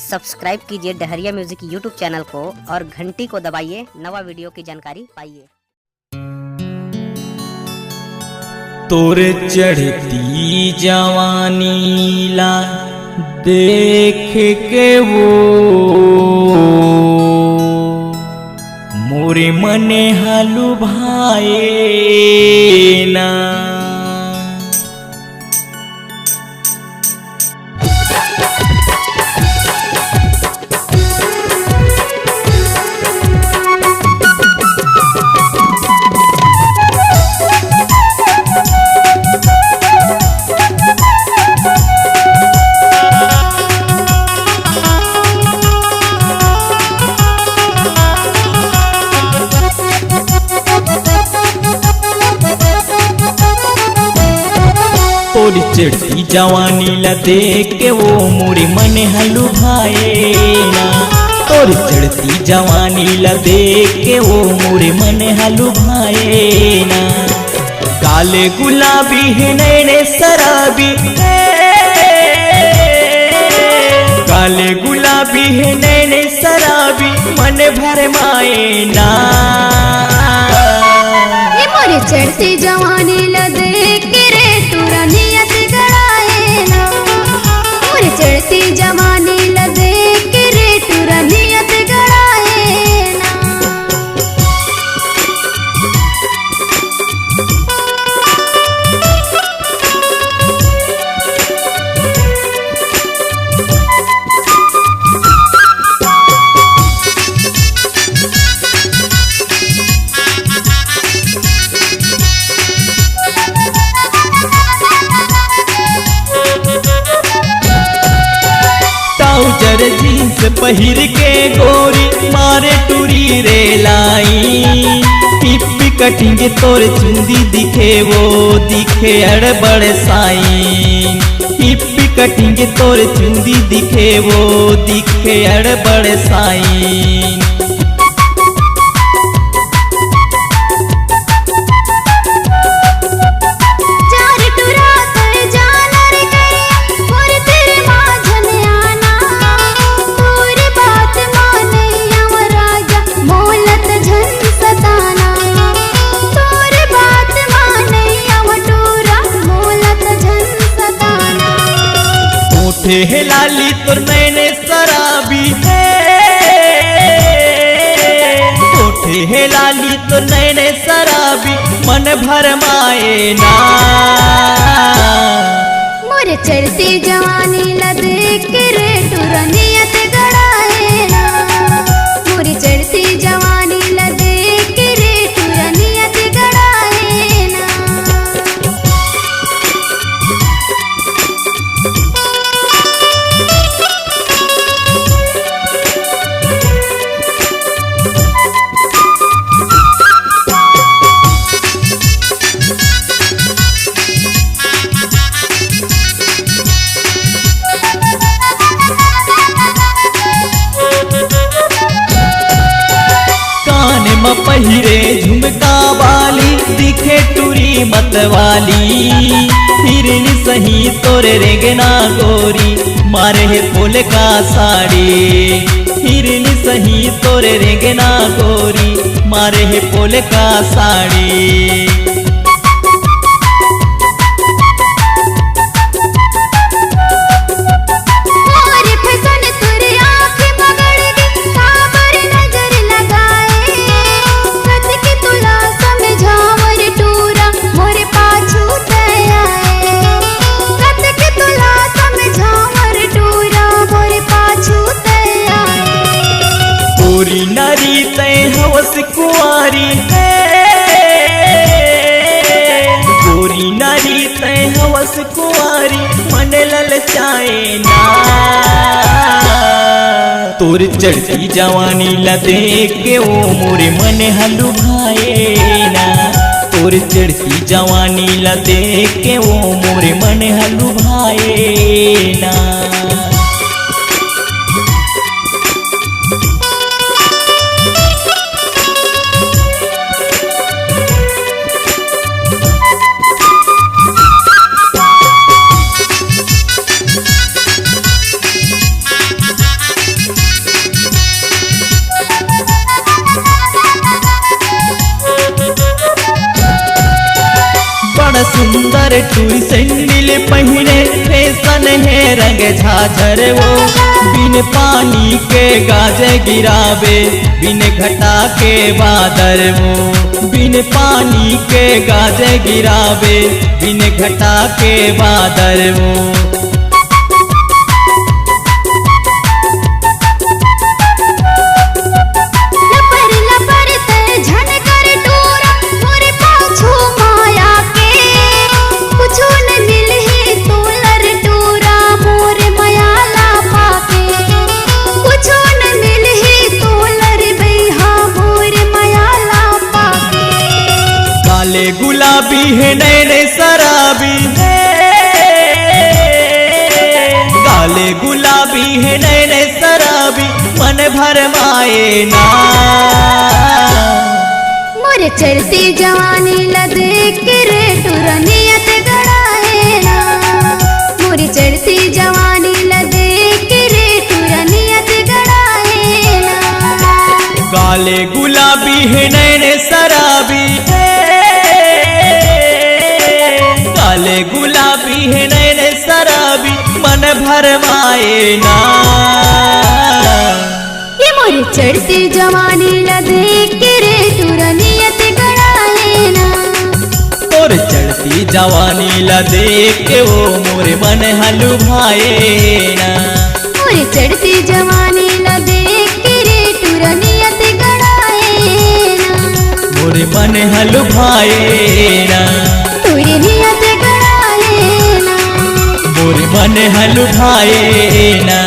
Subscribe कीजिए डहरिया music YouTube channel को और घंटी को दबाइए नवा वीडियो की जानकारी पाइए। तोरे चढ़ती जवानी ला देख के वो मोरे मने हालू भाए ना। तोरी चढ़ती जवानी ला देख के वो मोरे मने हालू भाए ना। तोरी चढ़ती जवानी ला देख के वो मोरे मने हालू भाए ना। काले गुलाबी है नैने शराबी, काले गुलाबी है नैने शराबी मन भर माए ना। मोरे चढ़ती जवानी ला देख के रे तोरा नियत गड़ाए ना। मोरे चढ़ती जवानी ला देख के रे तोरा नियत गड़ाए ना। ट्राउजर जीन्स पहिर के गोरी मारे टूरी रे लाई। पिप्पी कटिंग तोर चुंदी दिखे वो दिखे अड़बड़ साई। पिप्पी कटिंग तोर चुंदी दिखे वो दिखे अड़बड़ साई। हे लाली तोर मैंने शराबी हे लाली तोर नैने शराबी मन भर माए ना। मोरे चढ़ती जवानी ला देख के रे तोरा नियत गड़ाए ना। मोरे चढ़ती जवानी ला देख के रे तोरा नियत गड़ाए ना। पहिरे झुमका वाली दिखे टूरी मतवाली। हिरनी सही तोरे रेंगना गोरी मारे है फूल का साड़ी। हिरनी सही तोरे रेंगना गोरी मारे है फूल का साड़ी। गोरी नारी तय हवस कुंवारी गोरी नारी तय हवस कुंवारी मन ललचाए ना। तोर चढ़ती जवानी ला देख के वो मोरे मन हालू भाए ना। तोर चढ़ती जवानी ला देख के वो मोरे मन हालू भाए ना। कर टूरी सैंडल पहने फैशन है रंग झाझर वो बिन पानी के गाजे गिरावे बिन घटा के बादर वो बिन पानी के गाजे गिरावे बिन घटा के बादर वो गुलाबी है नैने शराबी काले गुलाबी है नैने शराबी मन भर माए ना मोरे चढ़ती जवानी लदेख के रे तुरनियत गड़ाए ना मोरे चढ़ती जवानी लदेख के रे तुरनियत गड़ाए ना काले गुलाबी है नैने शराबी काले गुलाबी है नैने शराबी मन भर माए ना ये मोरे चढ़ती जवानी लदेख के रे तुरनियत गड़ाए ना और चढ़ती जवानी लदेख के वो मोरे मन हलु भाए ना मोरे चढ़ती जवानी लदेख के रे तुरनियत गड़ाए ना मोरे मन हलु भाए ना तुरनियत गड़ाए ना मोरे मन हलु भाए ना।